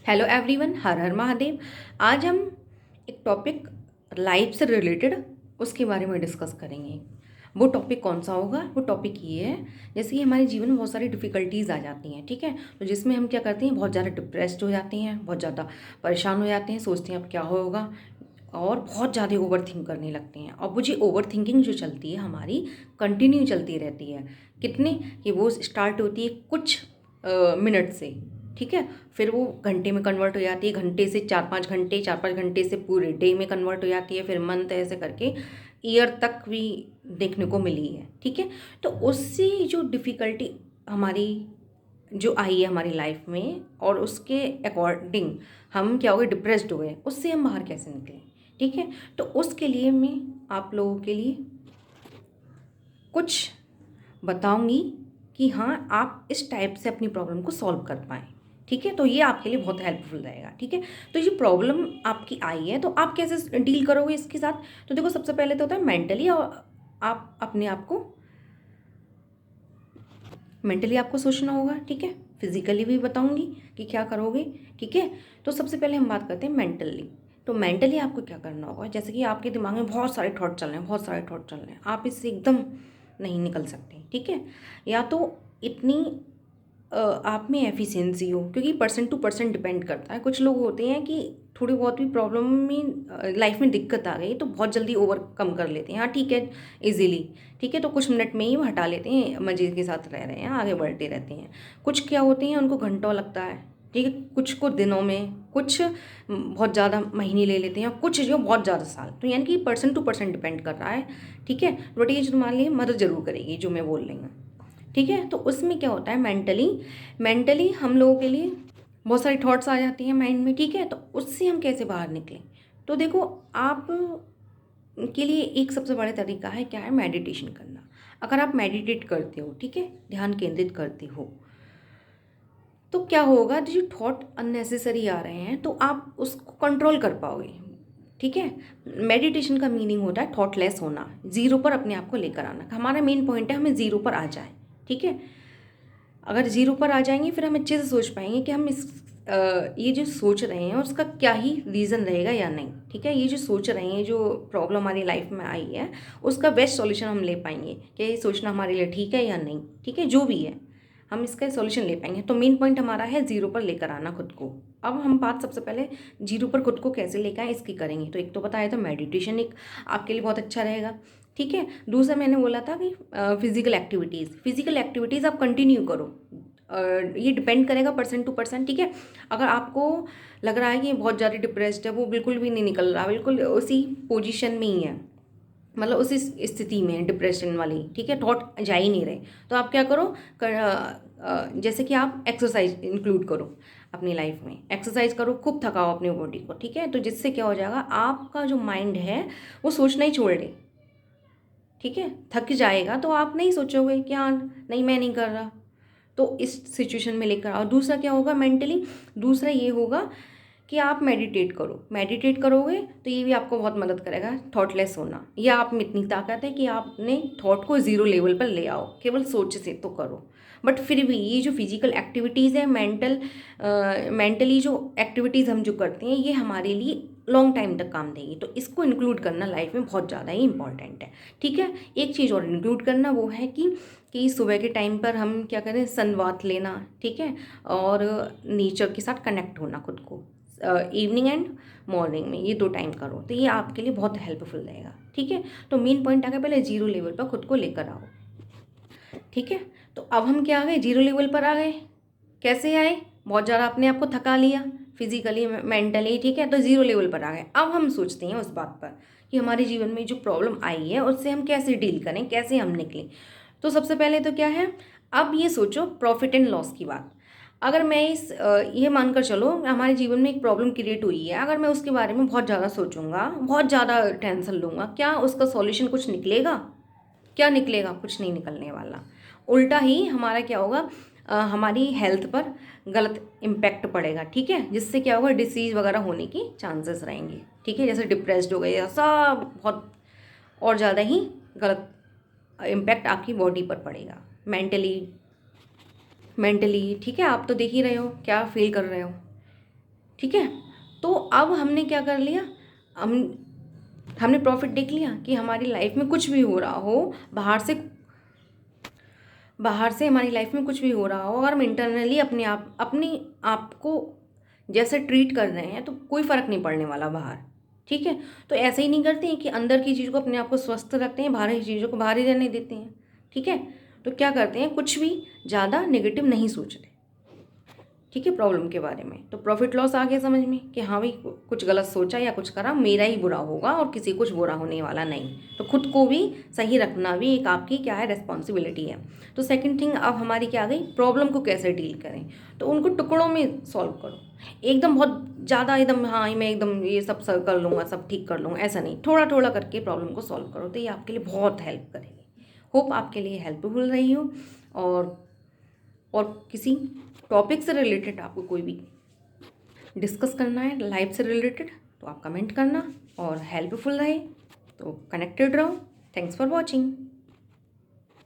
Hello everyone, हर हर महादेव। आज हम एक टॉपिक लाइफ से रिलेटेड उसके बारे में डिस्कस करेंगे। वो टॉपिक कौन सा होगा? वो टॉपिक ये है, जैसे कि हमारे जीवन में बहुत सारी डिफ़िकल्टीज़ आ जाती हैं, ठीक है। तो जिसमें हम क्या करते हैं, बहुत ज़्यादा डिप्रेस्ड हो जाते हैं, बहुत ज़्यादा परेशान हो जाते हैं, सोचते हैं अब क्या होगा, और बहुत ज़्यादा ओवर थिंक करने लगते हैं। और वो जो ओवर थिंकिंग जो चलती है हमारी, कंटिन्यू चलती रहती है। कितने कि वो स्टार्ट होती है कुछ मिनट से, ठीक है, फिर वो घंटे में कन्वर्ट हो जाती है, घंटे से 4-5 घंटे, 4-5 घंटे से पूरे डे में कन्वर्ट हो जाती है, फिर मंथ, ऐसे करके ईयर तक भी देखने को मिली है, ठीक है। तो उससे जो डिफ़िकल्टी हमारी जो आई है हमारी लाइफ में, और उसके अकॉर्डिंग हम क्या हो गए, डिप्रेस्ड हो गए, उससे हम बाहर कैसे निकलें, ठीक है। तो उसके लिए मैं आप लोगों के लिए कुछ बताऊंगी कि हाँ, आप इस टाइप से अपनी प्रॉब्लम को सॉल्व कर पाएँ, ठीक है। तो ये आपके लिए बहुत हेल्पफुल रहेगा, ठीक है। तो ये प्रॉब्लम आपकी आई है, तो आप कैसे डील करोगे इसके साथ? तो देखो, सबसे पहले तो होता है मेंटली, और आप अपने आप को मेंटली आपको सोचना होगा, ठीक है। फिजिकली भी बताऊंगी कि क्या करोगे, ठीक है। तो सबसे पहले हम बात करते हैं मेंटली। तो मेंटली आपको क्या करना होगा, जैसे कि आपके दिमाग में बहुत सारे थॉट चल रहे हैं, बहुत सारे थॉट चल रहे हैं, आप इससे एकदम नहीं निकल सकते, ठीक है। या तो इतनी आप में एफिशिएंसी हो, क्योंकि पर्सन टू पर्सन डिपेंड करता है। कुछ लोग होते हैं कि थोड़ी बहुत भी प्रॉब्लम में लाइफ में दिक्कत आ गई तो बहुत जल्दी ओवरकम कर लेते हैं, हाँ ठीक है, इजीली, ठीक है। तो कुछ मिनट में ही वो हटा लेते हैं, मज़े के साथ रह रहे हैं, आगे बढ़ते रहते हैं। कुछ क्या होते हैं, उनको घंटों लगता है, ठीक है, कुछ को दिनों में, कुछ बहुत ज़्यादा महीने ले लेते हैं, कुछ जो बहुत ज़्यादा साल। तो यानी कि पर्सन टू पर्सन डिपेंड कर रहा है, ठीक है। बट ये जो तुम्हारे लिए मदद जरूर करेगी जो मैं बोल रही हूँ, ठीक है। तो उसमें क्या होता है, मेंटली हम लोगों के लिए बहुत सारी थॉट्स आ जाती हैं माइंड में, ठीक है। तो उससे हम कैसे बाहर निकलें? तो देखो, आप के लिए एक सबसे बड़ा तरीका है, क्या है, मेडिटेशन करना। अगर आप मेडिटेट करते हो, ठीक है, ध्यान केंद्रित करते हो, तो क्या होगा, जो थॉट अननेसेसरी आ रहे हैं तो आप उसको कंट्रोल कर पाओगे, ठीक है। मेडिटेशन का मीनिंग होता है थॉटलेस होना, ज़ीरो पर अपने आप को लेकर आना। हमारा मेन पॉइंट है हमें ज़ीरो पर आ जाए, ठीक है। अगर ज़ीरो पर आ जाएंगे फिर हम अच्छे से सोच पाएंगे कि हम ये जो सोच रहे हैं उसका क्या ही रीज़न रहेगा या नहीं, ठीक है। ये जो सोच रहे हैं, जो प्रॉब्लम हमारी लाइफ में आई है, उसका बेस्ट सॉल्यूशन हम ले पाएंगे कि ये सोचना हमारे लिए ठीक है या नहीं, ठीक है। जो भी है हम इसका सॉल्यूशन ले पाएंगे। तो मेन पॉइंट हमारा है ज़ीरो पर लेकर आना खुद को। अब हम बात सबसे पहले जीरो पर खुद को कैसे लेकर आए इसकी करेंगे। तो एक तो बताया था मेडिटेशन एक आपके लिए बहुत अच्छा रहेगा, ठीक है। दूसरा मैंने बोला था कि फिजिकल एक्टिविटीज़ आप कंटिन्यू करो। ये डिपेंड करेगा पर्सन टू पर्सन, ठीक है। अगर आपको लग रहा है कि बहुत ज़्यादा डिप्रेस्ड है, वो बिल्कुल भी नहीं निकल रहा, बिल्कुल उसी पोजीशन में ही है, मतलब उसी स्थिति में है डिप्रेशन वाली, ठीक है, थॉट जा ही नहीं रहे, तो आप क्या करो, जैसे कि आप एक्सरसाइज इंक्लूड करो अपनी लाइफ में। एक्सरसाइज करो, खूब थकाओ अपनी बॉडी को, ठीक है। तो जिससे क्या हो जाएगा, आपका जो माइंड है वो सोचना ही छोड़ दे, ठीक है। थक जाएगा तो आप नहीं सोचोगे कि हाँ नहीं, मैं नहीं कर रहा। तो इस सिचुएशन में लेकर आओ। दूसरा क्या होगा मेंटली, दूसरा ये होगा कि आप मेडिटेट करोगे तो ये भी आपको बहुत मदद करेगा थॉटलेस होना। या आप में इतनी ताकत है कि आप अपने थॉट को ज़ीरो लेवल पर ले आओ, केवल सोच से तो करो। बट फिर भी ये जो फिजिकल एक्टिविटीज़ है, मेंटली जो एक्टिविटीज़ हम जो करते हैं, ये हमारे लिए लॉन्ग टाइम तक काम देगी। तो इसको इंक्लूड करना लाइफ में बहुत ज़्यादा ही इंपॉर्टेंट है, ठीक है। एक चीज़ और इंक्लूड करना, वो है कि सुबह के टाइम पर हम क्या करें, सन बाथ लेना, ठीक है, और नेचर के साथ कनेक्ट होना खुद को। इवनिंग एंड मॉर्निंग में ये 2 टाइम करो, तो ये आपके लिए बहुत हेल्पफुल रहेगा, ठीक है। तो मेन पॉइंट आ गया, पहले जीरो लेवल पर खुद को लेकर आओ, ठीक है। तो अब हम क्या आ गए, जीरो लेवल पर आ गए। कैसे आए, बहुत ज़्यादा अपने आप को थका लिया फिजिकली मेंटली, ठीक है, तो ज़ीरो लेवल पर आ गए। अब हम सोचते हैं उस बात पर कि हमारे जीवन में जो प्रॉब्लम आई है उससे हम कैसे डील करें, कैसे हम निकलें। तो सबसे पहले तो क्या है, अब ये सोचो प्रॉफिट एंड लॉस की बात। अगर मैं ये मानकर चलो हमारे जीवन में एक प्रॉब्लम क्रिएट हुई है, अगर मैं उसके बारे में बहुत ज़्यादा सोचूंगा, बहुत ज़्यादा टेंशन लूँगा, क्या उसका सॉल्यूशन कुछ निकलेगा? क्या निकलेगा? कुछ नहीं निकलने वाला। उल्टा ही हमारा क्या होगा, हमारी हेल्थ पर गलत इम्पैक्ट पड़ेगा, ठीक है। जिससे क्या होगा, डिसीज़ वगैरह होने की चांसेस रहेंगे, ठीक है। जैसे डिप्रेस्ड हो गए, ऐसा बहुत और ज़्यादा ही गलत इम्पैक्ट आपकी बॉडी पर पड़ेगा, मेंटली, ठीक है। आप तो देख ही रहे हो क्या फील कर रहे हो, ठीक है। तो अब हमने क्या कर लिया, हमने प्रॉफिट देख लिया कि हमारी लाइफ में कुछ भी हो रहा हो, बाहर से हमारी लाइफ में कुछ भी हो रहा हो, अगर हम इंटरनली अपने आप को जैसे ट्रीट कर रहे हैं तो कोई फ़र्क नहीं पड़ने वाला बाहर। ठीक है। तो ऐसे ही नहीं करते हैं कि अंदर की चीज़ को अपने आप को स्वस्थ रखते हैं, बाहर की चीज़ों को बाहर ही रहने देते हैं। ठीक है। तो क्या करते हैं, कुछ भी ज़्यादा नेगेटिव नहीं सोचते। ठीक है, प्रॉब्लम के बारे में। तो प्रॉफिट लॉस आ गया समझ में कि हाँ भाई, कुछ गलत सोचा या कुछ करा, मेरा ही बुरा होगा और किसी कुछ बुरा होने वाला नहीं। तो खुद को भी सही रखना भी एक आपकी क्या है, रिस्पॉन्सिबिलिटी है। तो सेकंड थिंग अब हमारी क्या आ गई, प्रॉब्लम को कैसे डील करें। तो उनको टुकड़ों में सॉल्व करो। एकदम बहुत ज़्यादा एकदम हाँ मैं एकदम ये सब कर लूँगा, सब ठीक कर लूँगा, ऐसा नहीं। थोड़ा थोड़ा करके प्रॉब्लम को सॉल्व करो, तो ये आपके लिए बहुत हेल्प करेगी। होप आपके लिए हेल्पफुल रही हो। और किसी टॉपिक से रिलेटेड आपको कोई भी डिस्कस करना है लाइफ से रिलेटेड, तो आप कमेंट करना। और हेल्पफुल रहे तो कनेक्टेड रहो। Thanks for watching.